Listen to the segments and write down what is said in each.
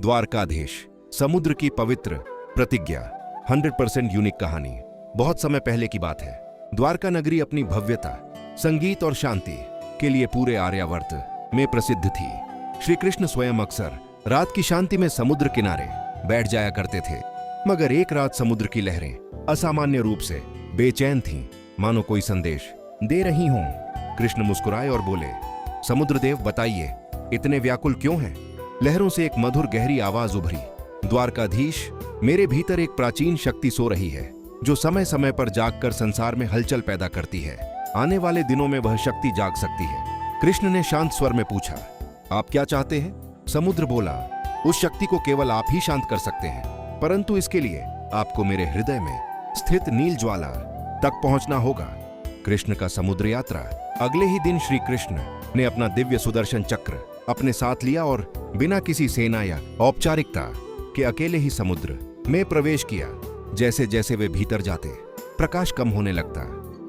द्वारकाधीश, समुद्र की पवित्र प्रतिज्ञा। 100% यूनिक कहानी। बहुत समय पहले की बात है। द्वारका नगरी अपनी भव्यता, संगीत और शांति के लिए पूरे आर्यावर्त में प्रसिद्ध थी। श्री कृष्ण स्वयं अक्सर रात की शांति में समुद्र किनारे बैठ जाया करते थे। मगर एक रात समुद्र की लहरें असामान्य रूप से बेचैन थीं, मानो कोई संदेश दे रही हों। कृष्ण मुस्कुराए और बोले, समुद्र देव बताइए, इतने व्याकुल क्यों हैं? लहरों से एक मधुर गहरी आवाज उभरी, द्वारकाधीश, मेरे भीतर एक प्राचीन शक्ति सो रही है जो समय समय पर जागकर संसार में हलचल पैदा करती है। आने वाले दिनों में वह शक्ति जाग सकती है। कृष्ण ने शांत स्वर में पूछा, आप क्या चाहते हैं? समुद्र बोला, उस शक्ति को केवल आप ही शांत कर सकते हैं, परंतु इसके लिए आपको मेरे हृदय में स्थित नील ज्वाला तक पहुंचना होगा। कृष्ण का समुद्र यात्रा। अगले ही दिन श्री कृष्ण ने अपना दिव्य सुदर्शन चक्र अपने साथ लिया और बिना किसी सेना या औपचारिकता के अकेले ही समुद्र में प्रवेश किया। जैसे जैसे वे भीतर जाते, प्रकाश कम होने लगता।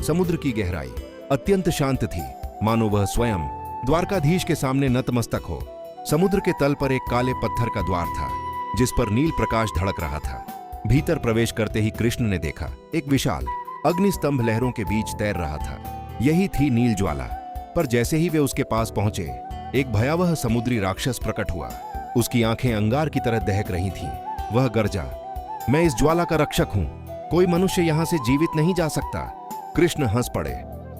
समुद्र की गहराई अत्यंत शांत थी, मानो वह स्वयं द्वारकाधीश के सामने नतमस्तक हो। समुद्र के तल पर एक काले पत्थर का द्वार था, जिस पर नील प्रकाश धड़क रहा था। भीतर प्रवेश करते ही कृष्ण ने देखा, एक विशाल अग्निस्तंभ लहरों के बीच तैर रहा था। यही थी नील ज्वाला। पर जैसे ही वे उसके पास पहुंचे, एक भयावह समुद्री राक्षस प्रकट हुआ। उसकी आंखें अंगार की तरह दहक रही थीं। वह गरजा, मैं इस ज्वाला का रक्षक हूं, कोई मनुष्य यहां से जीवित नहीं जा सकता। कृष्ण हंस पड़े,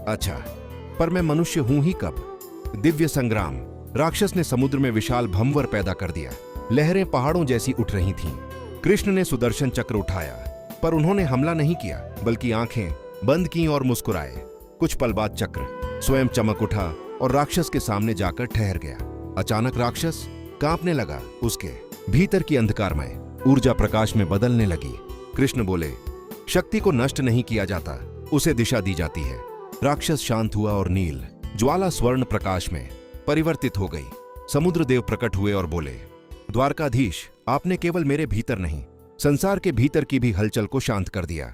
अच्छा, पर मैं मनुष्य हूं ही कब? दिव्य संग्राम। राक्षस ने समुद्र में विशाल भंवर पैदा कर दिया। लहरें पहाड़ों जैसी उठ रही थीं। कृष्ण ने सुदर्शन चक्र उठाया, पर उन्होंने हमला नहीं किया, बल्कि आंखें बंद की और मुस्कुराए। कुछ पल बाद चक्र स्वयं चमक उठा और राक्षस के सामने जाकर ठहर गया। अचानक राक्षस कांपने लगा। उसके भीतर की अंधकारमय ऊर्जा प्रकाश में बदलने लगी। कृष्ण बोले, शक्ति को नष्ट नहीं किया जाता, उसे दिशा दी जाती है। राक्षस शांत हुआ और नील ज्वाला स्वर्ण प्रकाश में परिवर्तित हो गई। समुद्र देव प्रकट हुए और बोले, द्वारकाधीश, आपने केवल मेरे भीतर नहीं, संसार के भीतर की भी हलचल को शांत कर दिया।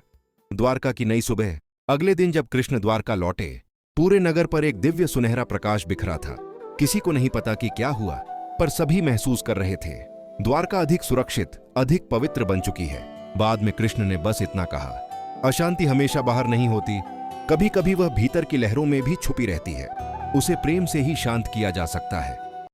द्वारका की नई सुबह। अगले दिन जब कृष्ण द्वारका लौटे, पूरे नगर पर एक दिव्य सुनहरा प्रकाश बिखरा था। किसी को नहीं पता कि क्या हुआ, पर सभी महसूस कर रहे थे, द्वारका अधिक सुरक्षित, अधिक पवित्र बन चुकी है। बाद में कृष्ण ने बस इतना कहा, अशांति हमेशा बाहर नहीं होती, कभी कभी वह भीतर की लहरों में भी छुपी रहती है। उसे प्रेम से ही शांत किया जा सकता है।